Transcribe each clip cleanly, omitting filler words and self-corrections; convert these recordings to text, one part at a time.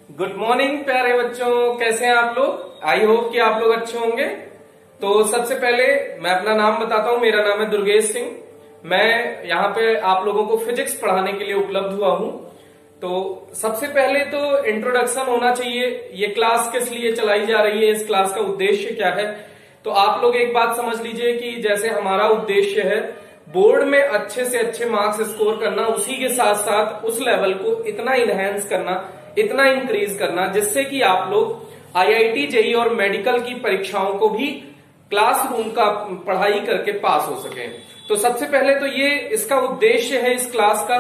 Good morning प्यारे बच्चों, कैसे हैं आप लोग। आई होप कि आप लोग अच्छे होंगे। तो सबसे पहले मैं अपना नाम बताता हूं। मेरा नाम है दुर्गेश सिंह। मैं यहाँ पे आप लोगों को फिजिक्स पढ़ाने के लिए उपलब्ध हुआ हूं। तो सबसे पहले तो इंट्रोडक्शन होना चाहिए, ये क्लास किस लिए चलाई जा रही है, इस क्लास का उद्देश्य क्या है। तो आप लोग एक बात समझ लीजिए कि जैसे हमारा उद्देश्य है बोर्ड में अच्छे से अच्छे मार्क्स स्कोर करना, उसी के साथ साथ उस लेवल को इतना इनहेंस करना, इतना इंक्रीज करना जिससे कि आप लोग आईआईटी, जेईई और मेडिकल की परीक्षाओं को भी क्लासरूम का पढ़ाई करके पास हो सके। तो सबसे पहले तो ये इसका उद्देश्य है इस क्लास का।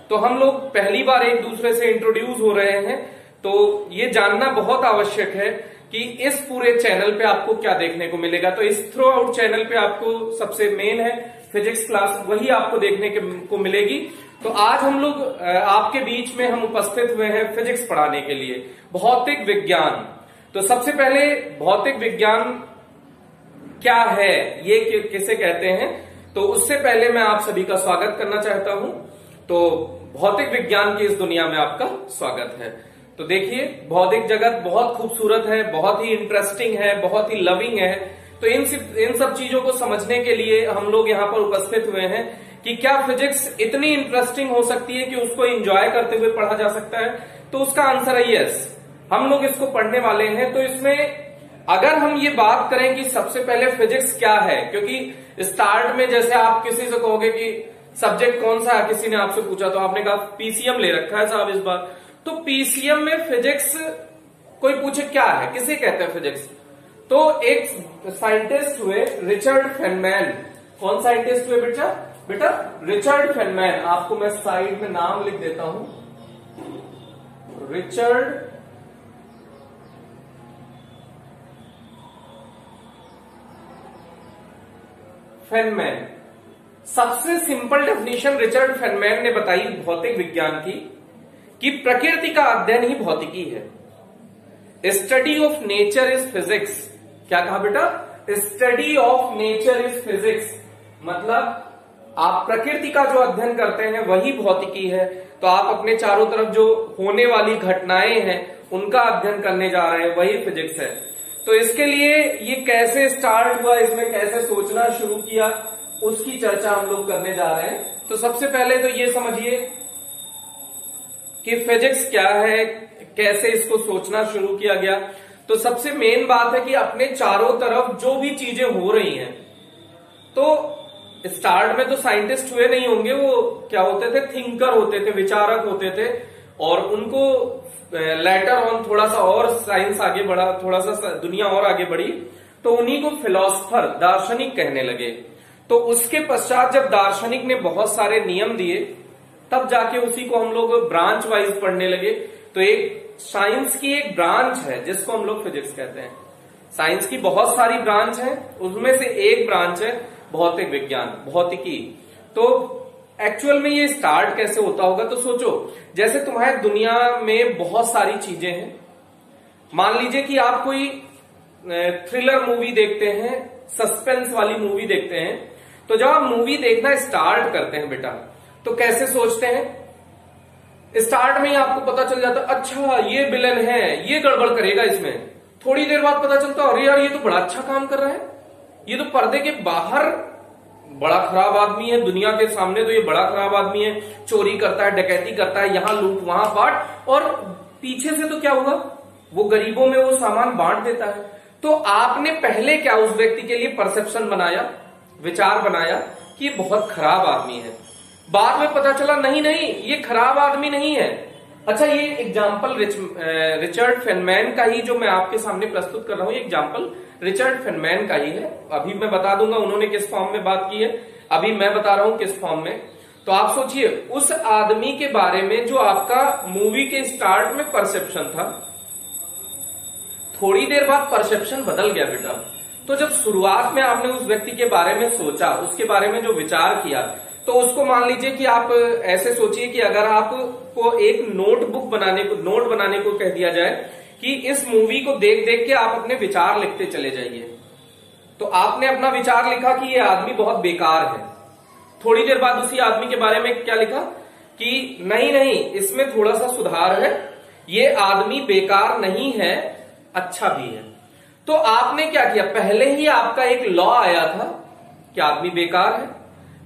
तो हम लोग पहली बार एक दूसरे से इंट्रोड्यूस हो रहे हैं, तो ये जानना बहुत आवश्यक है कि इस पूरे चैनल पे आपको क्या देखने को मिलेगा। तो इस थ्रू आउट चैनल पे आपको सबसे मेन है फिजिक्स क्लास, वही आपको देखने को मिलेगी। तो आज हम लोग आपके बीच में हम उपस्थित हुए हैं फिजिक्स पढ़ाने के लिए, भौतिक विज्ञान। तो सबसे पहले भौतिक विज्ञान क्या है, ये किसे कहते हैं, तो उससे पहले मैं आप सभी का स्वागत करना चाहता हूं। तो भौतिक विज्ञान की इस दुनिया में आपका स्वागत है। तो देखिए, भौतिक जगत बहुत खूबसूरत है, बहुत ही इंटरेस्टिंग है, बहुत ही लविंग है। तो इन सब चीजों को समझने के लिए हम लोग यहाँ पर उपस्थित हुए हैं कि क्या फिजिक्स इतनी इंटरेस्टिंग हो सकती है कि उसको एंजॉय करते हुए पढ़ा जा सकता है। तो उसका आंसर है यस, हम लोग इसको पढ़ने वाले हैं। तो इसमें अगर हम ये बात करें कि सबसे पहले फिजिक्स क्या है, क्योंकि स्टार्ट में जैसे आप किसी से कहोगे कि सब्जेक्ट कौन सा है, किसी ने आपसे पूछा तो आपने कहा पीसीएम ले रखा है साहब इस बार। तो पीसीएम में फिजिक्स कोई पूछे क्या है, किसे कहते हैं फिजिक्स। तो एक साइंटिस्ट हुए रिचर्ड फेनमैन। कौन साइंटिस्ट हुए बेटा रिचर्ड फेनमैन। आपको मैं साइड में नाम लिख देता हूं, रिचर्ड फेनमैन। सबसे सिंपल डेफिनेशन रिचर्ड फेनमैन ने बताई भौतिक विज्ञान की कि प्रकृति का अध्ययन ही भौतिकी है। Study of nature is physics. क्या कहा बेटा, study of nature is physics. मतलब आप प्रकृति का जो अध्ययन करते हैं वही भौतिकी है। तो आप अपने चारों तरफ जो होने वाली घटनाएं हैं उनका अध्ययन करने जा रहे हैं, वही फिजिक्स है। तो इसके लिए ये कैसे स्टार्ट हुआ, इसमें कैसे सोचना शुरू किया, उसकी चर्चा हम लोग करने जा रहे हैं। तो सबसे पहले तो ये समझिए कि फिजिक्स क्या है, कैसे इसको सोचना शुरू किया गया। तो सबसे मेन बात है कि अपने चारों तरफ जो भी चीजें हो रही हैं, तो स्टार्ट में तो साइंटिस्ट हुए नहीं होंगे, वो क्या होते थे, थिंकर होते थे, विचारक होते थे। और उनको लेटर ऑन थोड़ा सा और साइंस आगे बढ़ा, थोड़ा सा दुनिया और आगे बढ़ी, तो उन्हीं को फिलोसफर, दार्शनिक कहने लगे। तो उसके पश्चात जब दार्शनिक ने बहुत सारे नियम दिए, तब जाके उसी को हम लोग ब्रांच वाइज पढ़ने लगे। तो एक साइंस की एक ब्रांच है जिसको हम लोग फिजिक्स कहते हैं। साइंस की बहुत सारी ब्रांच है, उसमें से एक ब्रांच है भौतिक विज्ञान, भौतिकी। तो एक्चुअल में ये स्टार्ट कैसे होता होगा, तो सोचो जैसे तुम्हारे दुनिया में बहुत सारी चीजें हैं। मान लीजिए कि आप कोई थ्रिलर मूवी देखते हैं, सस्पेंस वाली मूवी देखते हैं। तो जब आप मूवी देखना स्टार्ट करते हैं बेटा, तो कैसे सोचते हैं, स्टार्ट में ही आपको पता चल जाता अच्छा ये विलन है, ये गड़बड़ करेगा इसमें। थोड़ी देर बाद पता चलता अरे यार ये तो बड़ा अच्छा काम कर रहा है, ये तो पर्दे के बाहर बड़ा खराब आदमी है, दुनिया के सामने तो ये बड़ा खराब आदमी है, चोरी करता है, डकैती करता है, यहां लूट वहां पाट, और पीछे से तो क्या हुआ, वो गरीबों में वो सामान बांट देता है। तो आपने पहले क्या उस व्यक्ति के लिए परसेप्शन बनाया, विचार बनाया कि ये बहुत खराब आदमी है। बाद में पता चला नहीं ये खराब आदमी नहीं है। अच्छा, ये एग्जाम्पल रिचर्ड फेनमैन का ही जो मैं आपके सामने प्रस्तुत कर रहा हूं, ये एग्जाम्पल रिचर्ड फेनमैन का ही है। अभी मैं बता दूंगा उन्होंने किस फॉर्म में बात की है, अभी मैं बता रहा हूं किस फॉर्म में। तो आप सोचिए उस आदमी के बारे में जो आपका मूवी के स्टार्ट में परसेप्शन था, थोड़ी देर बाद परसेप्शन बदल गया बेटा। तो जब शुरुआत में आपने उस व्यक्ति के बारे में सोचा, उसके बारे में जो विचार किया, तो उसको मान लीजिए कि आप ऐसे सोचिए कि अगर आपको एक नोट बनाने को कह दिया जाए कि इस मूवी को देख देख के आप अपने विचार लिखते चले जाइए। तो आपने अपना विचार लिखा कि ये आदमी बहुत बेकार है। थोड़ी देर बाद उसी आदमी के बारे में क्या लिखा कि नहीं इसमें थोड़ा सा सुधार है, ये आदमी बेकार नहीं है, अच्छा भी है। तो आपने क्या किया, पहले ही आपका एक लॉ आया था कि आदमी बेकार है,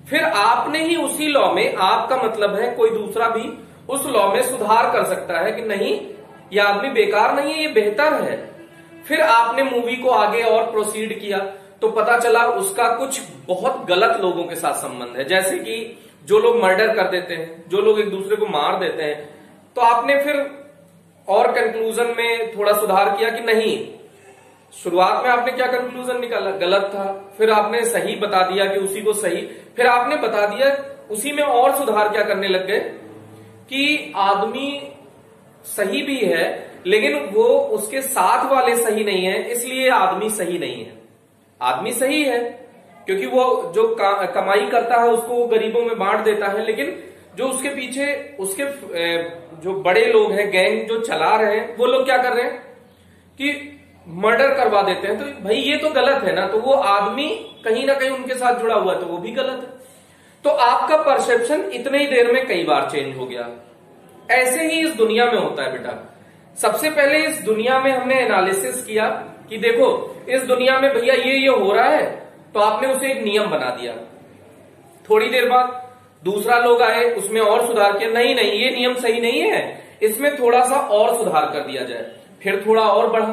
फिर आपने ही उसी लॉ में, आपका मतलब है कोई दूसरा भी उस लॉ में सुधार कर सकता है कि नहीं ये आदमी बेकार नहीं है, ये बेहतर है। फिर आपने मूवी को आगे और प्रोसीड किया तो पता चला उसका कुछ बहुत गलत लोगों के साथ संबंध है, जैसे कि जो लोग मर्डर कर देते हैं, जो लोग एक दूसरे को मार देते हैं। तो आपने फिर और कंक्लूजन में थोड़ा सुधार किया कि नहीं, शुरुआत में आपने क्या कंक्लूजन निकाला, गलत था, फिर आपने सही बता दिया कि उसी को सही, फिर आपने बता दिया, उसी में और सुधार क्या करने लग गए कि आदमी सही भी है लेकिन वो उसके साथ वाले सही नहीं है, इसलिए आदमी सही नहीं है। आदमी सही है क्योंकि वो जो कमाई करता है उसको वो गरीबों में बांट देता है, लेकिन जो उसके पीछे उसके जो बड़े लोग हैं, गैंग जो चला रहे हैं, वो लोग क्या कर रहे हैं कि मर्डर करवा देते हैं। तो भाई ये तो गलत है ना, तो वो आदमी कहीं ना कहीं उनके साथ जुड़ा हुआ है, तो वो भी गलत है। तो आपका परसेप्शन इतने ही देर में कई बार चेंज हो गया। ऐसे ही इस दुनिया में होता है बेटा। सबसे पहले इस दुनिया में हमने एनालिसिस किया कि देखो इस दुनिया में भैया ये हो रहा है, तो आपने उसे एक नियम बना दिया। थोड़ी देर बाद दूसरा लोग आए, उसमें और सुधार किया, नहीं नहीं ये नियम सही नहीं है, इसमें थोड़ा सा और सुधार कर दिया जाए, फिर थोड़ा और बढ़ा।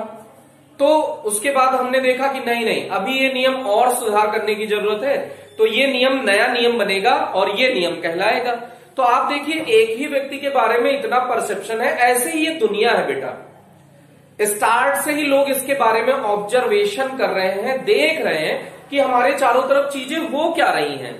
तो उसके बाद हमने देखा कि नहीं नहीं अभी ये नियम और सुधार करने की जरूरत है, तो ये नियम नया नियम बनेगा और ये नियम कहलाएगा। तो आप देखिए एक ही व्यक्ति के बारे में इतना परसेप्शन है। ऐसे ही ये दुनिया है बेटा, स्टार्ट से ही लोग इसके बारे में ऑब्जर्वेशन कर रहे हैं, देख रहे हैं कि हमारे चारों तरफ चीजें हो क्या रही हैं,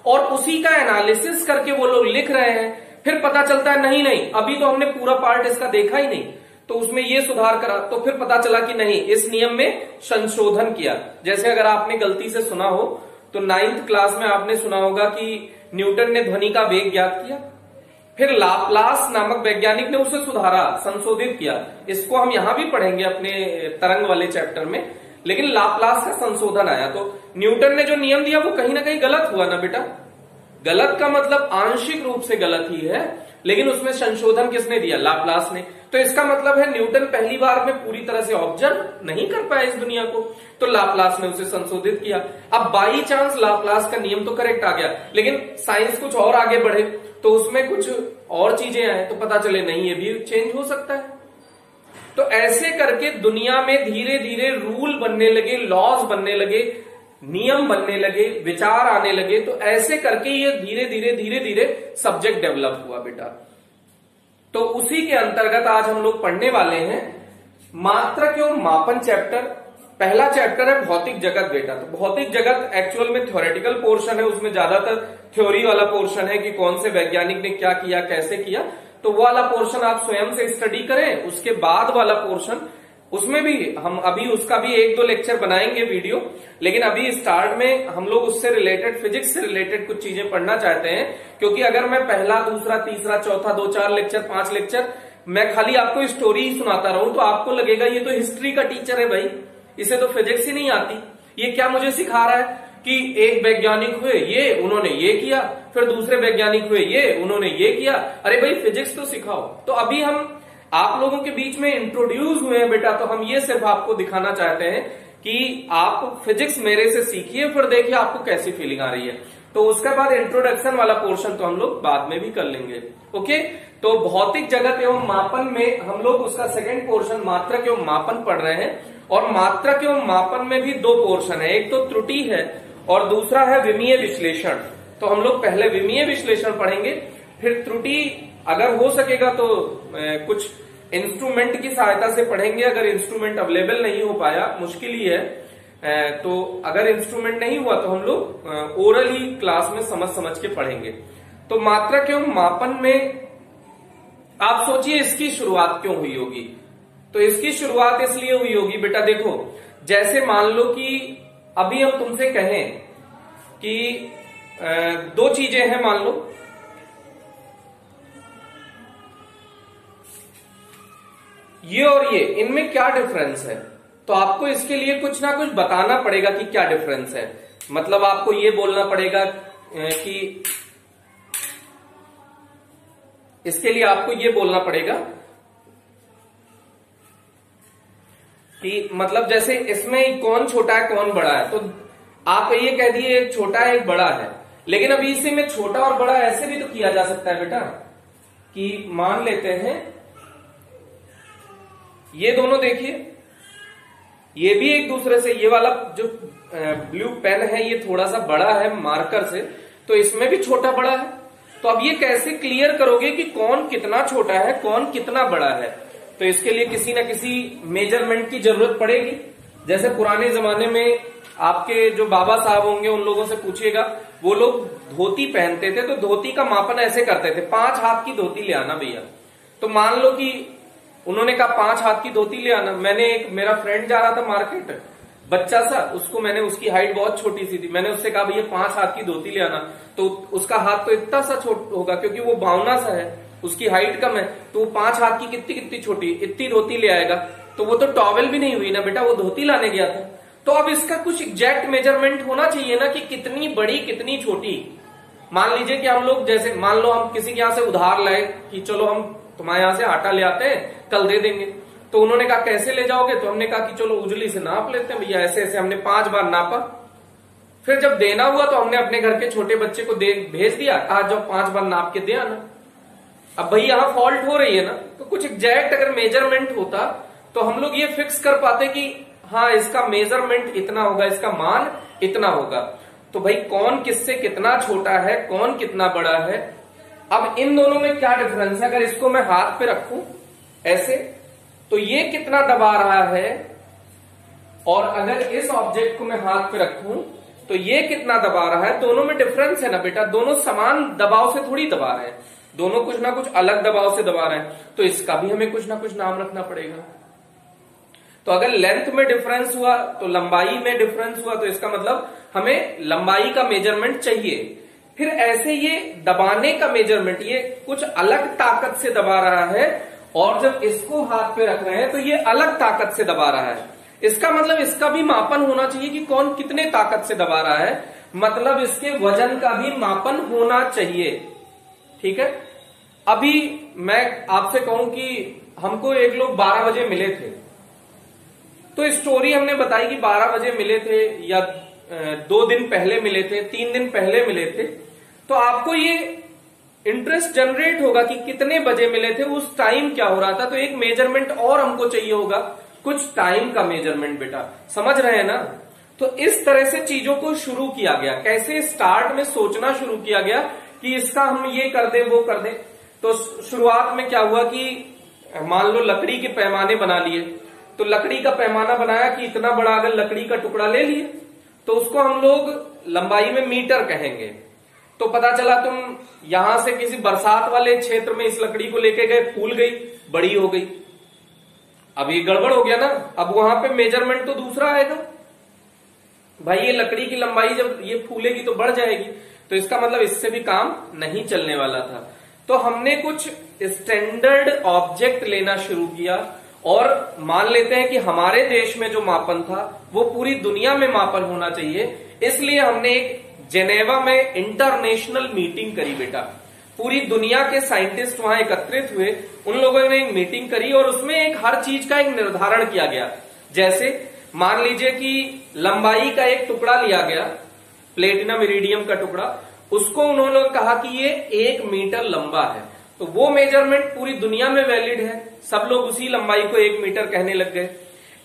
और उसी का एनालिसिस करके वो लोग लिख रहे हैं। फिर पता चलता है नहीं नहीं अभी तो हमने पूरा पार्ट इसका देखा ही नहीं, तो उसमें ये सुधार करा, तो फिर पता चला कि नहीं इस नियम में संशोधन किया। जैसे अगर आपने गलती से सुना हो तो 9th क्लास में आपने सुना होगा कि न्यूटन ने ध्वनि का वेग ज्ञात किया, फिर लाप्लास नामक वैज्ञानिक ने उसे सुधारा, संशोधित किया। इसको हम यहां भी पढ़ेंगे अपने तरंग वाले चैप्टर में, लेकिन लाप्लास का संशोधन आया। तो न्यूटन ने जो नियम दिया वो कहीं ना कहीं गलत हुआ ना बेटा। गलत का मतलब आंशिक रूप से गलत ही है, लेकिन उसमें संशोधन किसने दिया, लाप्लास ने। तो इसका मतलब है न्यूटन पहली बार में पूरी तरह से ऑब्जर्व नहीं कर पाया इस दुनिया को, तो लाप्लास ने उसे संशोधित किया। अब बाई चांस लाप्लास का नियम तो करेक्ट आ गया, लेकिन साइंस कुछ और आगे बढ़े तो उसमें कुछ और चीजें आए तो पता चले नहीं ये भी चेंज हो सकता है। तो ऐसे करके दुनिया में धीरे धीरे रूल बनने लगे, लॉज बनने लगे, नियम बनने लगे, विचार आने लगे। तो ऐसे करके ये धीरे धीरे धीरे धीरे सब्जेक्ट डेवलप हुआ बेटा। तो उसी के अंतर्गत आज हम लोग पढ़ने वाले हैं मात्रक एवं मापन चैप्टर। पहला चैप्टर है भौतिक जगत बेटा। तो भौतिक जगत एक्चुअल में थ्योरेटिकल पोर्शन है, उसमें ज्यादातर थ्योरी वाला पोर्शन है कि कौन से वैज्ञानिक ने क्या किया, कैसे किया। तो वो वाला पोर्शन आप स्वयं से स्टडी करें। उसके बाद वाला पोर्शन, उसमें भी हम अभी उसका भी 1-2 लेक्चर बनाएंगे वीडियो, लेकिन अभी स्टार्ट में हम लोग उससे रिलेटेड, फिजिक्स से रिलेटेड कुछ चीजें पढ़ना चाहते हैं। क्योंकि अगर मैं पहला, दूसरा, तीसरा, चौथा 2-4 लेक्चर, 5 लेक्चर मैं खाली आपको स्टोरी ही सुनाता रहूं तो आपको लगेगा ये तो हिस्ट्री का टीचर है भाई, इसे तो फिजिक्स ही नहीं आती, ये क्या मुझे सिखा रहा है कि एक वैज्ञानिक हुए ये, उन्होंने ये किया, फिर दूसरे वैज्ञानिक हुए ये, उन्होंने ये किया। अरे भाई फिजिक्स तो सिखाओ। तो अभी हम आप लोगों के बीच में इंट्रोड्यूस हुए हैं बेटा, तो हम ये सिर्फ आपको दिखाना चाहते हैं कि आप फिजिक्स मेरे से सीखिए, फिर देखिए आपको कैसी फीलिंग आ रही है। तो उसके बाद इंट्रोडक्शन वाला पोर्शन तो हम लोग बाद में भी कर लेंगे। ओके, तो भौतिक जगत एवं मापन में हम लोग उसका सेकंड पोर्शन मात्रक एवं मापन पढ़ रहे हैं। और मात्रक एवं मापन में भी 2 पोर्शन है, एक तो त्रुटि है और दूसरा है विमीय विश्लेषण। तो हम लोग पहले विमीय विश्लेषण पढ़ेंगे, फिर त्रुटि अगर हो सकेगा तो कुछ इंस्ट्रूमेंट की सहायता से पढ़ेंगे। अगर इंस्ट्रूमेंट अवेलेबल नहीं हो पाया, मुश्किल ही है, तो अगर इंस्ट्रूमेंट नहीं हुआ तो हम लोग ओरल ही क्लास में समझ समझ के पढ़ेंगे। तो मात्रक एवं मापन में आप सोचिए इसकी शुरुआत क्यों हुई होगी। तो इसकी शुरुआत इसलिए हुई होगी बेटा, देखो जैसे मान लो कि अभी हम तुमसे कहें कि 2 चीजें हैं, मान लो ये और ये, इनमें क्या डिफरेंस है, तो आपको इसके लिए कुछ ना कुछ बताना पड़ेगा कि क्या डिफरेंस है। मतलब आपको ये बोलना पड़ेगा कि इसके लिए आपको ये बोलना पड़ेगा कि मतलब जैसे इसमें कौन छोटा है कौन बड़ा है, तो आप ये कह दिए एक छोटा है एक बड़ा है, लेकिन अभी इसी में छोटा और बड़ा ऐसे भी तो किया जा सकता है बेटा कि मान लेते हैं ये दोनों देखिए, ये भी एक दूसरे से, ये वाला जो ब्लू पेन है ये थोड़ा सा बड़ा है मार्कर से, तो इसमें भी छोटा बड़ा है। तो अब ये कैसे क्लियर करोगे कि कौन कितना छोटा है कौन कितना बड़ा है? तो इसके लिए किसी ना किसी मेजरमेंट की जरूरत पड़ेगी। जैसे पुराने जमाने में आपके जो बाबा साहब होंगे उन लोगों से पूछिएगा, वो लोग धोती पहनते थे तो धोती का मापन ऐसे करते थे, 5 हाथ की धोती ले आना भैया। तो मान लो कि उन्होंने कहा 5 हाथ की धोती ले आना। मेरा फ्रेंड जा रहा था मार्केट, बच्चा सा, उसकी हाइट बहुत छोटी सी थी, मैंने उससे कहा भैया 5 हाथ की धोती ले आना। तो उसका हाथ तो इतना सा छोटा होगा क्योंकि वो बावना सा है, उसकी हाइट कम है, तो वो 5 हाथ की कितनी छोटी, इतनी धोती ले आएगा। तो वो तो टॉवेल भी नहीं हुई ना बेटा, वो धोती लाने गया था। तो अब इसका कुछ एग्जैक्ट मेजरमेंट होना चाहिए ना कि कितनी बड़ी कितनी छोटी। मान लीजिए कि हम लोग जैसे मान लो हम किसी के यहाँ से उधार लाए कि चलो हम तुम्हारे यहाँ से आटा ले आते हैं कल दे देंगे, तो उन्होंने कहा कैसे ले जाओगे? तो हमने कहा कि चलो उजली से नाप लेते हैं भैया, ऐसे ऐसे हमने 5 बार नापा। फिर जब देना हुआ तो हमने अपने घर के छोटे बच्चे को भेज दिया, कहा जब 5 बार नाप के दे आना। अब भाई यहाँ फॉल्ट हो रही है ना, तो कुछ एग्जैक्ट अगर मेजरमेंट होता तो हम लोग ये फिक्स कर पाते कि हाँ इसका मेजरमेंट इतना होगा, इसका मान इतना होगा। तो भाई कौन किससे कितना छोटा है कौन कितना बड़ा है। अब इन दोनों में क्या डिफरेंस है? अगर इसको मैं हाथ पे रखूं ऐसे तो ये कितना दबा रहा है, और अगर इस ऑब्जेक्ट को मैं हाथ पे रखूं तो ये कितना दबा रहा है। दोनों में डिफरेंस है ना बेटा, दोनों समान दबाव से थोड़ी दबा रहे हैं, दोनों कुछ ना कुछ अलग दबाव से दबा रहे हैं। तो इसका भी हमें कुछ ना कुछ नाम रखना पड़ेगा। तो अगर लेंथ में डिफरेंस हुआ तो लंबाई में डिफरेंस हुआ, तो इसका मतलब हमें लंबाई का मेजरमेंट चाहिए। फिर ऐसे ये दबाने का मेजरमेंट, ये कुछ अलग ताकत से दबा रहा है, और जब इसको हाथ पे रख रहे हैं तो ये अलग ताकत से दबा रहा है। इसका मतलब इसका भी मापन होना चाहिए कि कौन कितने ताकत से दबा रहा है, मतलब इसके वजन का भी मापन होना चाहिए। ठीक है। अभी मैं आपसे कहूं कि हमको एक लोग 12 बजे मिले थे, तो स्टोरी हमने बताई कि 12 बजे मिले थे या 2 दिन पहले मिले थे, 3 दिन पहले मिले थे, तो आपको ये इंटरेस्ट जनरेट होगा कि कितने बजे मिले थे, उस टाइम क्या हो रहा था। तो एक मेजरमेंट और हमको चाहिए होगा, कुछ टाइम का मेजरमेंट बेटा, समझ रहे हैं ना। तो इस तरह से चीजों को शुरू किया गया। कैसे? स्टार्ट में सोचना शुरू किया गया कि इसका हम ये कर दें वो कर दें। तो शुरुआत में क्या हुआ कि मान लो लकड़ी के पैमाने बना लिए, तो लकड़ी का पैमाना बनाया कि इतना बड़ा अगर लकड़ी का टुकड़ा ले लिए तो उसको हम लोग लंबाई में मीटर कहेंगे। तो पता चला तुम यहां से किसी बरसात वाले क्षेत्र में इस लकड़ी को लेके गए, फूल गई, बड़ी हो गई, अब ये गड़बड़ हो गया ना। अब वहां पे मेजरमेंट तो दूसरा आएगा भाई, ये लकड़ी की लंबाई जब ये फूलेगी तो बढ़ जाएगी, तो इसका मतलब इससे भी काम नहीं चलने वाला था। तो हमने कुछ स्टैंडर्ड ऑब्जेक्ट लेना शुरू किया, और मान लेते हैं कि हमारे देश में जो मापन था वो पूरी दुनिया में मापन होना चाहिए। इसलिए हमने एक जेनेवा में इंटरनेशनल मीटिंग करी बेटा। पूरी दुनिया के साइंटिस्ट वहां एकत्रित हुए, उन लोगों ने एक मीटिंग करी और उसमें एक हर चीज का एक निर्धारण किया गया। जैसे मान लीजिए कि लंबाई का एक टुकड़ा लिया गया, प्लेटिनम इरिडियम का टुकड़ा, उसको उन्होंने कहा कि ये 1 मीटर लंबा है, तो वो मेजरमेंट पूरी दुनिया में वैलिड है, सब लोग उसी लंबाई को 1 मीटर कहने लग गए।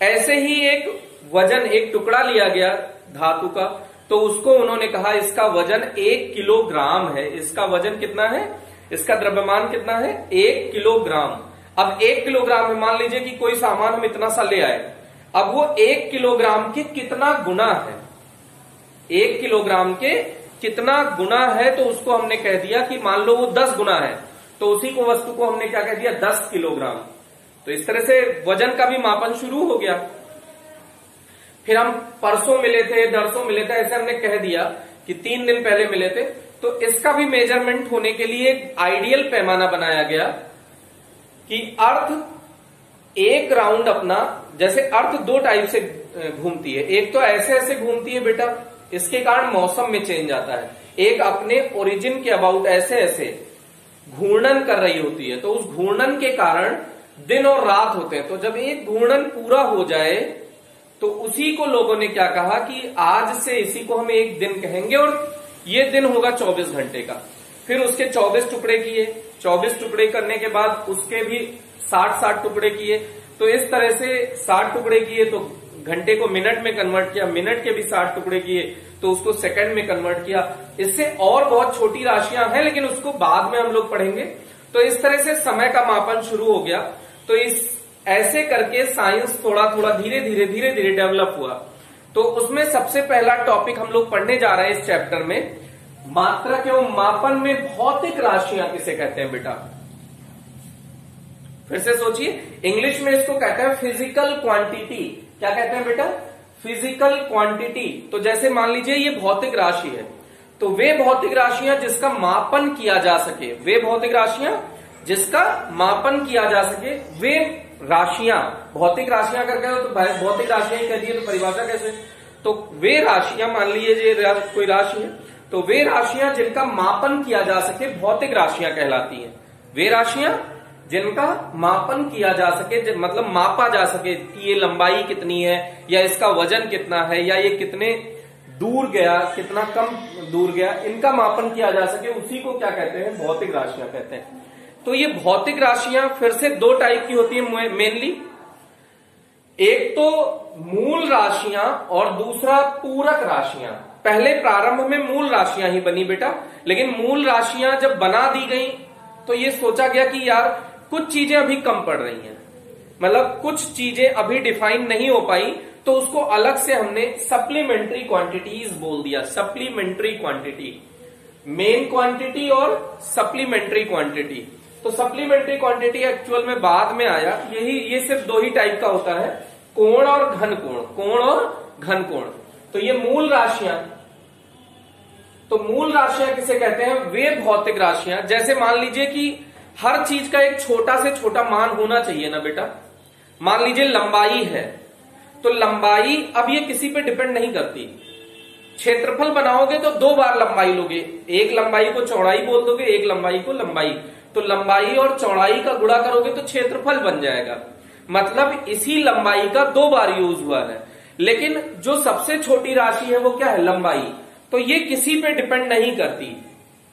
ऐसे ही एक वजन, एक टुकड़ा लिया गया धातु का, तो उसको उन्होंने कहा इसका वजन 1 किलोग्राम है। इसका वजन कितना है? इसका द्रव्यमान कितना है? 1 किलोग्राम। अब 1 किलोग्राम में मान लीजिए कि कोई सामान हम इतना सा ले आए, अब वो 1 किलोग्राम के कितना गुना है, 1 किलोग्राम के कितना गुना है, तो उसको हमने कह दिया कि मान लो वो 10 गुना है, तो उसी को वस्तु को हमने क्या कह दिया? 10 किलोग्राम। तो इस तरह से वजन का भी मापन शुरू हो गया। फिर हम परसों मिले थे, नरसों मिले थे, ऐसे हमने कह दिया कि 3 दिन पहले मिले थे। तो इसका भी मेजरमेंट होने के लिए एक आइडियल पैमाना बनाया गया कि अर्थ एक राउंड अपना, जैसे अर्थ 2 टाइप से घूमती है, एक तो ऐसे ऐसे घूमती है बेटा, इसके कारण मौसम में चेंज आता है, एक अपने ओरिजिन के अबाउट ऐसे ऐसे घूर्णन कर रही होती है। तो उस घूर्णन के कारण दिन और रात होते हैं। तो जब एक घूर्णन पूरा हो जाए तो उसी को लोगों ने क्या कहा कि आज से इसी को हम एक दिन कहेंगे और ये दिन होगा 24 घंटे का। फिर उसके 24 टुकड़े किए, 24 टुकड़े करने के बाद उसके भी 60 टुकड़े किए। तो इस तरह से 60 टुकड़े किए तो घंटे को मिनट में कन्वर्ट किया, मिनट के भी 60 टुकड़े किए तो उसको सेकंड में कन्वर्ट किया। इससे और बहुत छोटी राशियां हैं लेकिन उसको बाद में हम लोग पढ़ेंगे। तो इस तरह से समय का मापन शुरू हो गया। तो इस ऐसे करके साइंस थोड़ा थोड़ा धीरे धीरे डेवलप हुआ। तो उसमें सबसे पहला टॉपिक हम लोग पढ़ने जा रहे हैं इस चैप्टर में, मात्रक एवं मापन में भौतिक राशियां किसे कहते हैं बेटा? फिर से सोचिए, इंग्लिश में इसको कहते हैं फिजिकल क्वांटिटी। क्या कहते हैं बेटा? Physical quantity. तो जैसे मान लीजिए ये भौतिक राशि है, तो वे भौतिक राशियां जिसका मापन किया जा सके, वे भौतिक राशियां जिसका मापन किया जा सके, वे राशियां, भौतिक राशियां करके हो तो भौतिक राशियां ही कह दिए तो परिभाषा कैसे? तो वे राशियां, मान लीजिए कोई राशि है, तो वे राशियां जिनका मापन किया जा सके भौतिक राशियां कहलाती हैं। वे राशियां जिनका मापन किया जा सके, मतलब मापा जा सके कि ये लंबाई कितनी है या इसका वजन कितना है या ये कितने दूर गया, कितना कम दूर गया, इनका मापन किया जा सके, उसी को क्या कहते हैं? भौतिक राशियां कहते हैं। तो ये भौतिक राशियां फिर से दो टाइप की होती है मेनली। एक तो मूल राशियां और दूसरा पूरक राशियां। पहले प्रारंभ में मूल राशियां ही बनी बेटा, लेकिन मूल राशियां जब बना दी गई तो ये सोचा गया कि यार कुछ चीजें अभी कम पड़ रही हैं, मतलब कुछ चीजें अभी डिफाइन नहीं हो पाई, तो उसको अलग से हमने सप्लीमेंट्री क्वांटिटीज बोल दिया। सप्लीमेंट्री क्वांटिटी, मेन क्वांटिटी और सप्लीमेंट्री क्वांटिटी। तो सप्लीमेंट्री क्वांटिटी एक्चुअल में बाद में आया। ये सिर्फ दो ही टाइप का होता है, कोण और घन कोण, कोण और घन कोण। तो ये मूल राशियां, तो मूल राशियां किसे कहते हैं? वे भौतिक राशियां, जैसे मान लीजिए कि हर चीज का एक छोटा से छोटा मान होना चाहिए ना बेटा। मान लीजिए लंबाई है, तो लंबाई अब ये किसी पे डिपेंड नहीं करती। क्षेत्रफल बनाओगे तो दो बार लंबाई लोगे, एक लंबाई को चौड़ाई बोल दोगे, एक लंबाई को लंबाई। तो लंबाई और चौड़ाई का गुणा करोगे तो क्षेत्रफल बन जाएगा, मतलब इसी लंबाई का दो बार यूज हुआ है। लेकिन जो सबसे छोटी राशि है वो क्या है? लंबाई। तो ये किसी पे डिपेंड नहीं करती।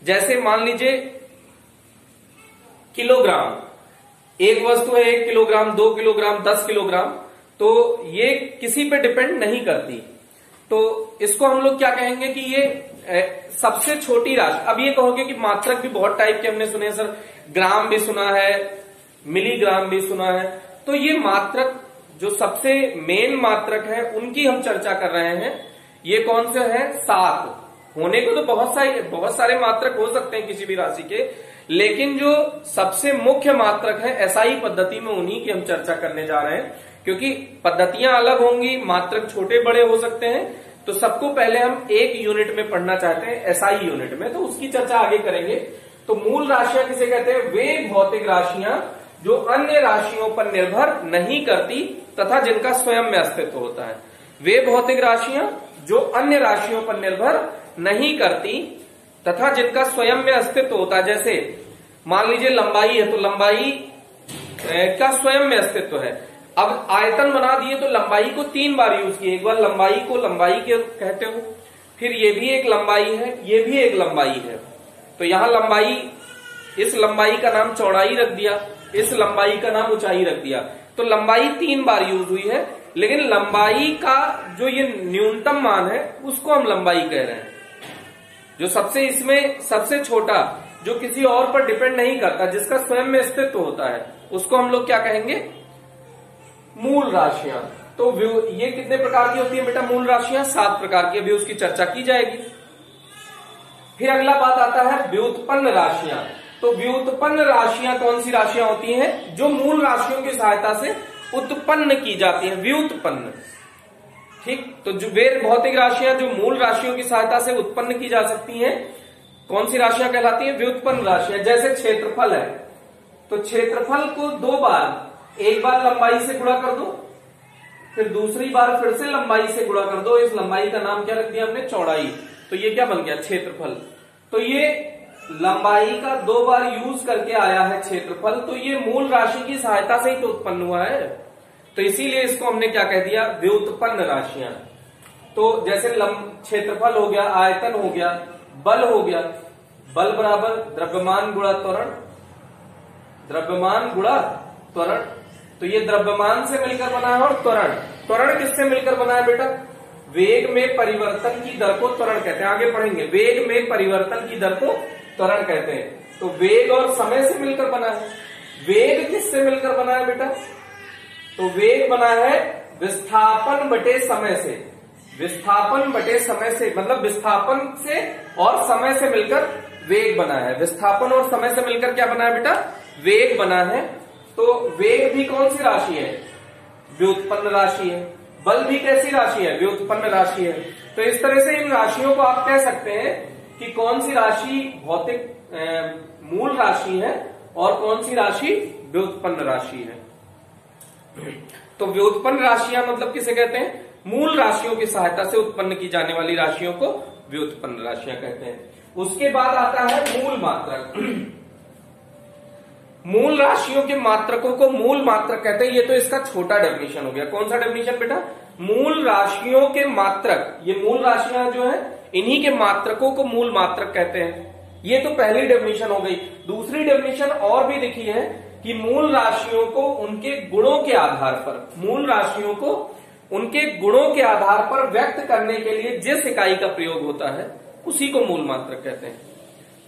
जैसे मान लीजिए किलोग्राम, एक वस्तु है 1 किलोग्राम, 2 किलोग्राम, 10 किलोग्राम, तो ये किसी पे डिपेंड नहीं करती। तो इसको हम लोग क्या कहेंगे कि ये सबसे छोटी राशि। अब ये कहोगे कि मात्रक भी बहुत टाइप के हमने सुने सर, ग्राम भी सुना है, मिलीग्राम भी सुना है। तो ये मात्रक जो सबसे मेन मात्रक है उनकी हम चर्चा कर रहे हैं। ये कौन से हैं? 7। होने को तो बहुत सारे मात्रक हो सकते हैं किसी भी राशि के, लेकिन जो सबसे मुख्य मात्रक है एसआई पद्धति में उन्हीं की हम चर्चा करने जा रहे हैं। क्योंकि पद्धतियां अलग होंगी, मात्रक छोटे बड़े हो सकते हैं, तो सबको पहले हम एक यूनिट में पढ़ना चाहते हैं, एसआई यूनिट में, तो उसकी चर्चा आगे करेंगे। तो मूल राशियां किसे कहते हैं? वे भौतिक राशियां जो अन्य राशियों पर निर्भर नहीं करती तथा जिनका स्वयं में अस्तित्व होता है। वे भौतिक राशियां जो अन्य राशियों पर निर्भर नहीं करती तथा जिनका स्वयं में अस्तित्व होता है। जैसे मान लीजिए लंबाई है, तो लंबाई का स्वयं में अस्तित्व है। अब आयतन बना दिए तो लंबाई को 3 बार यूज किए। एक बार लंबाई को लंबाई के कहते हो, फिर ये भी एक लंबाई है, ये भी एक लंबाई है। तो यहां लंबाई, इस लंबाई का नाम चौड़ाई रख दिया, इस लंबाई का नाम ऊंचाई रख दिया। तो लंबाई 3 बार यूज हुई है, लेकिन लंबाई का जो ये न्यूनतम मान है उसको हम लंबाई कह रहे हैं। जो सबसे इसमें सबसे छोटा, जो किसी और पर डिपेंड नहीं करता, जिसका स्वयं में अस्तित्व होता है, उसको हम लोग क्या कहेंगे? मूल राशियां। तो ये कितने प्रकार की होती है बेटा मूल राशियां? 7 प्रकार की, अभी उसकी चर्चा की जाएगी। फिर अगला बात आता है व्युत्पन्न राशियां। तो व्युत्पन्न राशियां कौन सी राशियां होती हैं? जो मूल राशियों की सहायता से उत्पन्न की जाती है, व्युत्पन्न। ठीक, तो जो वे भौतिक राशियां जो मूल राशियों की सहायता से उत्पन्न की जा सकती हैं, कौन सी राशियां कहलाती हैं? व्युत्पन्न राशियां। जैसे क्षेत्रफल है, तो क्षेत्रफल को 2 बार, एक बार लंबाई से गुणा कर दो, फिर दूसरी बार फिर से लंबाई से गुणा कर दो। इस लंबाई का नाम क्या रख दिया हमने? चौड़ाई। तो ये क्या बन गया? क्षेत्रफल। तो ये लंबाई का 2 बार यूज करके आया है क्षेत्रफल, तो ये मूल राशि की सहायता से ही तो उत्पन्न हुआ है। तो इसीलिए इसको हमने क्या कह दिया, व्युत्पन्न राशियां। तो जैसे क्षेत्रफल हो गया, आयतन हो गया, बल हो गया, बल बराबर द्रव्यमान गुणा त्वरण, द्रव्यमान गुणा त्वरण। तो ये द्रव्यमान से मिलकर बना है, और त्वरण, त्वरण किससे मिलकर बना है बेटा, वेग में परिवर्तन की दर को त्वरण कहते हैं। आगे पढ़ेंगे, वेग में परिवर्तन की दर को त्वरण कहते हैं। तो वेग और समय से मिलकर बना है। वेग किससे मिलकर बना है बेटा, तो वेग बना है विस्थापन बटे समय से, विस्थापन बटे समय से, मतलब विस्थापन से और समय से मिलकर वेग बना है। विस्थापन और समय से मिलकर क्या बना है बेटा, वेग बना है। तो वेग भी कौन सी राशि है, व्युत्पन्न राशि है। बल भी कैसी राशि है, व्युत्पन्न राशि है। तो इस तरह से इन राशियों को आप कह सकते हैं कि कौन सी राशि भौतिक मूल राशि है और कौन सी राशि व्युत्पन्न राशि है। तो व्युत्पन्न राशियां मतलब किसे कहते हैं, मूल राशियों की सहायता से उत्पन्न की जाने वाली राशियों को व्युत्पन्न राशियां कहते हैं। उसके बाद आता है मूल मात्रक। मूल राशियों के मात्रकों को मूल मात्रक कहते हैं। ये तो इसका छोटा डेफिनेशन हो गया। कौन सा डेफिनेशन बेटा, मूल राशियों के मात्रक। ये मूल राशियां जो है, इन्हीं के मात्रकों को मूल मात्रक कहते हैं। ये तो पहली डेफिनेशन हो गई। दूसरी डेफिनेशन और भी लिखी है कि मूल राशियों को उनके गुणों के आधार पर, मूल राशियों को उनके गुणों के आधार पर व्यक्त करने के लिए जिस इकाई का प्रयोग होता है उसी को मूल मात्रक कहते हैं।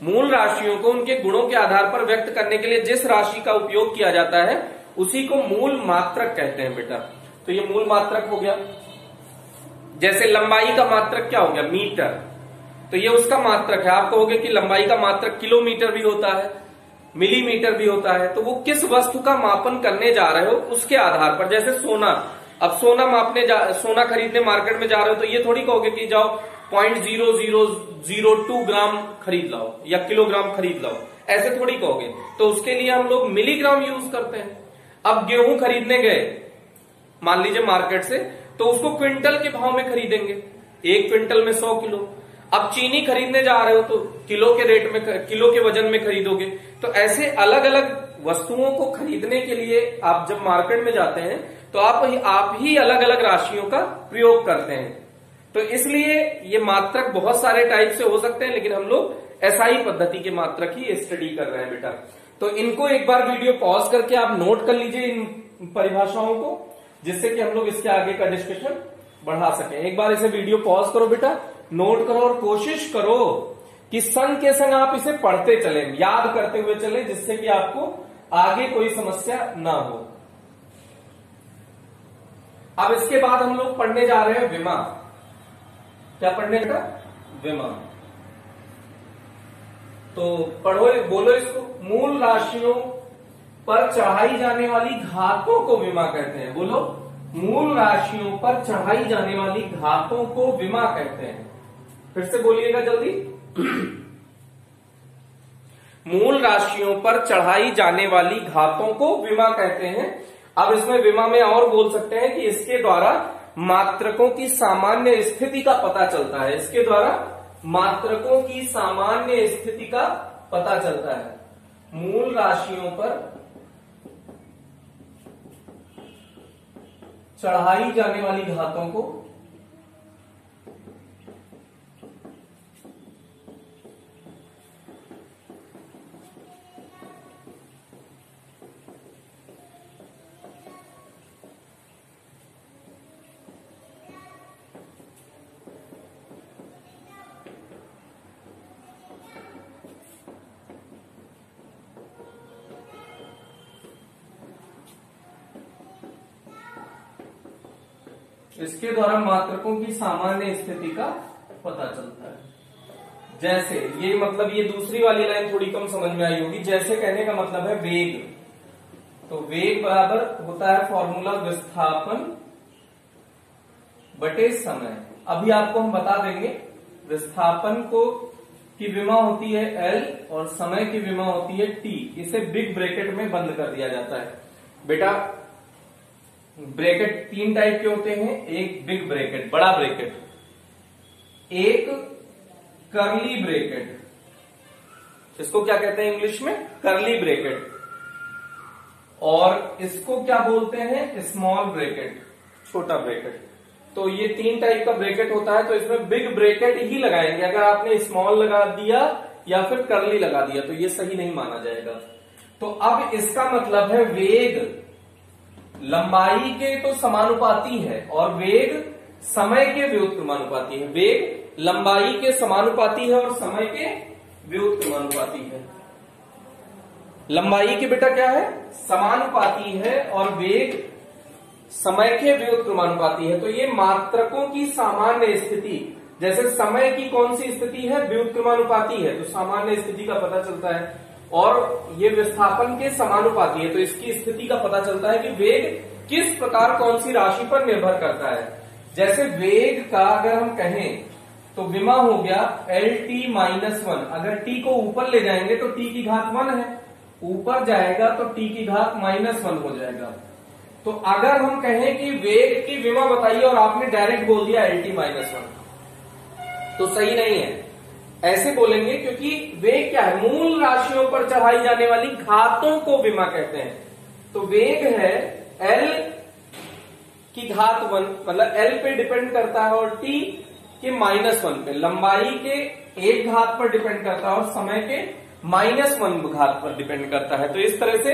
मूल राशियों को उनके गुणों के आधार पर व्यक्त करने के लिए जिस राशि का उपयोग किया जाता है उसी को मूल मात्रक कहते हैं बेटा। तो ये मूल मात्रक हो गया। जैसे लंबाई का मात्रक क्या हो गया, मीटर, तो ये उसका मात्रक है। आप कहोगे कि लंबाई का मात्रक किलोमीटर भी होता है, मिलीमीटर भी होता है। तो वो किस वस्तु का मापन करने जा रहे हो उसके आधार पर। जैसे सोना, अब सोना सोना खरीदने मार्केट में जा रहे हो तो ये थोड़ी कहोगे कि जाओ 0.0002 ग्राम खरीद लाओ या किलोग्राम खरीद लाओ, ऐसे थोड़ी कहोगे। तो उसके लिए हम लोग मिलीग्राम यूज करते हैं। अब गेहूं खरीदने गए मान लीजिए मार्केट से, तो उसको क्विंटल के भाव में खरीदेंगे, 1 क्विंटल में 100 किलो। अब चीनी खरीदने जा रहे हो तो किलो के रेट में, किलो के वजन में खरीदोगे। तो ऐसे अलग अलग वस्तुओं को खरीदने के लिए आप जब मार्केट में जाते हैं तो आप ही अलग अलग राशियों का प्रयोग करते हैं। तो इसलिए ये मात्रक बहुत सारे टाइप से हो सकते हैं, लेकिन हम लोग एसआई पद्धति के मात्रक ही स्टडी कर रहे हैं बेटा। तो इनको एक बार वीडियो पॉज करके आप नोट कर लीजिए इन परिभाषाओं को, जिससे कि हम लोग इसके आगे का डिस्कशन बढ़ा सकें। एक बार इसे वीडियो पॉज करो बेटा, नोट करो और कोशिश करो कि संग के संग आप इसे पढ़ते चले, याद करते हुए चले, जिससे कि आपको आगे कोई समस्या ना हो। अब इसके बाद हम लोग पढ़ने जा रहे हैं विमा। क्या पढ़ने का, विमा। तो पढ़ो, बोलो इसको। मूल राशियों पर चढ़ाई जाने वाली घातों को विमा कहते हैं। बोलो, मूल राशियों पर चढ़ाई जाने वाली घातों को विमा कहते हैं। फिर से बोलिएगा जल्दी। मूल राशियों पर चढ़ाई जाने वाली घातों को विमा कहते हैं। अब इसमें विमा में और बोल सकते हैं कि इसके द्वारा मात्रकों की सामान्य स्थिति का पता चलता है। इसके द्वारा मात्रकों की सामान्य स्थिति का पता चलता है। मूल राशियों पर चढ़ाई जाने वाली घातों को इसके द्वारा मात्रकों की सामान्य स्थिति का पता चलता है। जैसे ये, मतलब ये दूसरी वाली लाइन थोड़ी कम समझ में आई होगी। जैसे कहने का मतलब है वेग, तो वेग बराबर होता है फॉर्मूला विस्थापन बटे समय। अभी आपको हम बता देंगे, विस्थापन को की विमा होती है L और समय की विमा होती है T। इसे बिग ब्रैकेट में बंद कर दिया जाता है बेटा। ब्रैकेट 3 टाइप के होते हैं। एक बिग ब्रैकेट, बड़ा ब्रैकेट, एक कर्ली ब्रैकेट, इसको क्या कहते हैं इंग्लिश में? Curly bracket. और इसको क्या बोलते हैं? स्मॉल ब्रैकेट, छोटा ब्रैकेट। तो ये 3 टाइप का ब्रैकेट होता है, तो इसमें बिग ब्रैकेट ही लगाएंगे। अगर आपने स्मॉल लगा दिया या फिर कर्ली लगा दिया तो ये सही नहीं माना जाएगा। तो अब इसका मतलब है वेग लंबाई के तो समानुपाती है और वेग समय के व्युत्क्रमानुपाती है। वेग लंबाई के समानुपाती है और समय के व्युत्क्रमानुपाती है। लंबाई के बेटा क्या है? समानुपाती है और वेग समय के व्युत्क्रमानुपाती है। तो ये मात्रकों की सामान्य स्थिति, जैसे समय की कौन सी स्थिति है? व्युत्क्रमानुपाती है, तो सामान्य स्थिति का पता चलता है। और ये विस्थापन के समानुपाती है, तो इसकी स्थिति का पता चलता है कि वेग किस प्रकार कौन सी राशि पर निर्भर करता है। जैसे वेग का अगर हम कहें तो विमा हो गया LT-1। अगर t को ऊपर ले जाएंगे तो t की घात 1 है, ऊपर जाएगा तो t की घात -1 हो जाएगा। तो अगर हम कहें कि वेग की विमा बताइए और आपने डायरेक्ट बोल दिया LT-1, तो सही नहीं है। ऐसे बोलेंगे क्योंकि वेग क्या है? मूल राशियों पर चढ़ाई जाने वाली घातों को विमा कहते हैं। तो वेग है L की घात 1, मतलब L पे डिपेंड करता है और T के -1 पे, लंबाई के 1 घात पर डिपेंड करता है और समय के -1 घात पर डिपेंड करता है। तो इस तरह से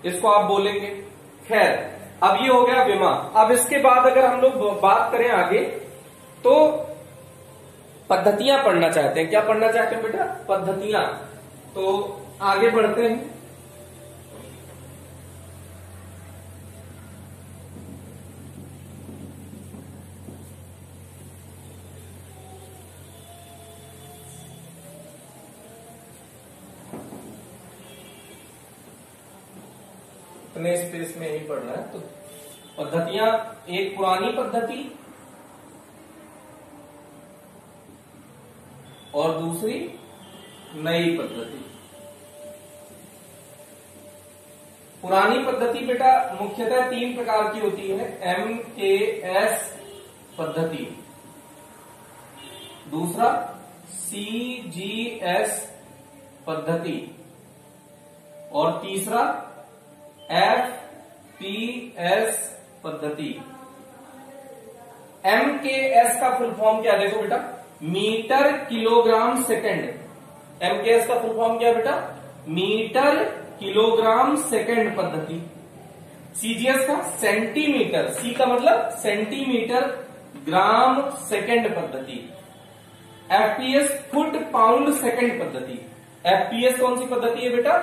इसको आप बोलेंगे। खैर, अब ये हो गया विमा। अब इसके बाद अगर हम लोग बात करें आगे, तो पद्धतियां पढ़ना चाहते हैं। क्या पढ़ना चाहते हैं बेटा? पद्धतियां। तो आगे बढ़ते हैं। इतने स्पेस में ही पढ़ना है। तो पद्धतियां, एक पुरानी पद्धति और दूसरी नई पद्धति। पुरानी पद्धति बेटा मुख्यतः 3 प्रकार की होती है। MKS पद्धति, दूसरा CGS पद्धति और तीसरा FPS पद्धति। MKS का फुल फॉर्म क्या? देखो बेटा, मीटर किलोग्राम सेकंड। MKS का फुल फॉर्म क्या है बेटा? मीटर किलोग्राम सेकंड पद्धति। CGS का सेंटीमीटर, C का मतलब सेंटीमीटर ग्राम सेकंड पद्धति। FPS फुट पाउंड सेकंड पद्धति। FPS कौन सी पद्धति है बेटा?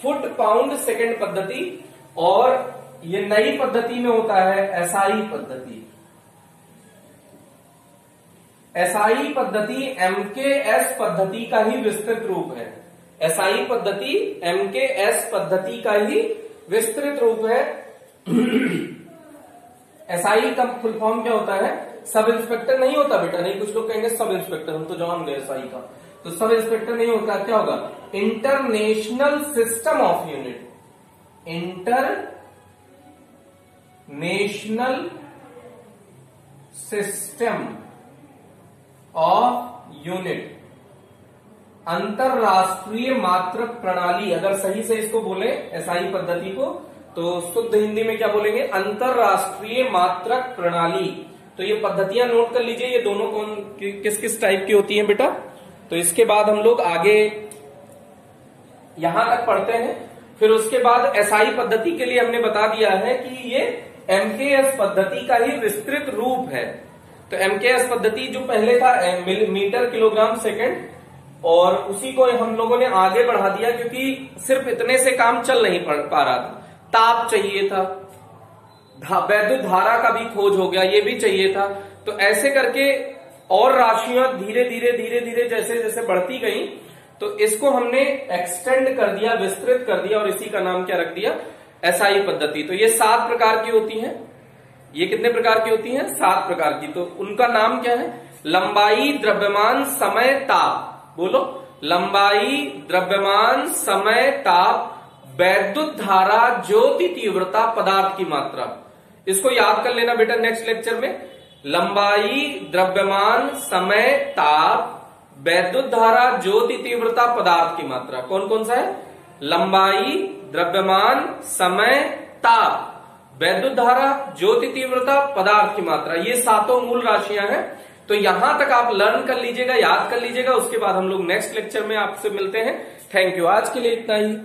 फुट पाउंड सेकंड पद्धति। और ये नई पद्धति में होता है SI पद्धति। SI पद्धति MKS पद्धति का ही विस्तृत रूप है। SI पद्धति MKS पद्धति का ही विस्तृत रूप है। SI का फुल फॉर्म क्या होता है? सब इंस्पेक्टर नहीं होता बेटा। नहीं, कुछ लोग कहेंगे सब इंस्पेक्टर, हम तो जान गए SI का। तो सब इंस्पेक्टर नहीं होता, क्या होगा? International system of unit. International system of unit, अंतरराष्ट्रीय मात्रक प्रणाली। अगर सही से इसको बोले SI पद्धति को, तो शुद्ध हिंदी में क्या बोलेंगे? अंतरराष्ट्रीय मात्रक प्रणाली। तो ये पद्धतियां नोट कर लीजिए, ये दोनों कौन किस किस टाइप की होती हैं बेटा। तो इसके बाद हम लोग आगे यहां तक पढ़ते हैं। फिर उसके बाद SI पद्धति के लिए हमने बता दिया है कि ये MKS पद्धति का ही विस्तृत रूप है। तो MKS पद्धति जो पहले था मीटर किलोग्राम सेकंड, और उसी को हम लोगों ने आगे बढ़ा दिया क्योंकि सिर्फ इतने से काम चल नहीं पा रहा था। ताप चाहिए था, वैद्युत धारा का भी खोज हो गया, ये भी चाहिए था। तो ऐसे करके और राशियां धीरे धीरे धीरे धीरे जैसे जैसे बढ़ती गई, तो इसको हमने एक्सटेंड कर दिया, विस्तृत कर दिया, और इसी का नाम क्या रख दिया? SI पद्धति। तो ये 7 प्रकार की होती हैं। ये कितने प्रकार की होती हैं? 7 प्रकार की। तो उनका नाम क्या है? लंबाई, द्रव्यमान, समय, ताप। बोलो, लंबाई, द्रव्यमान, समय, ताप, वैद्युत धारा, ज्योति तीव्रता, पदार्थ की मात्रा। इसको याद कर लेना बेटा नेक्स्ट लेक्चर में। लंबाई, द्रव्यमान, समय, ताप, वैद्युत धारा, ज्योति तीव्रता, पदार्थ की मात्रा। कौन कौन सा है? लंबाई, द्रव्यमान, समय, ताप। वैद्युत धारा, ज्योति तीव्रता, पदार्थ की मात्रा, ये सातों मूल राशियां हैं। तो यहां तक आप लर्न कर लीजिएगा, याद कर लीजिएगा। उसके बाद हम लोग नेक्स्ट लेक्चर में आपसे मिलते हैं। Thank you. आज के लिए इतना ही।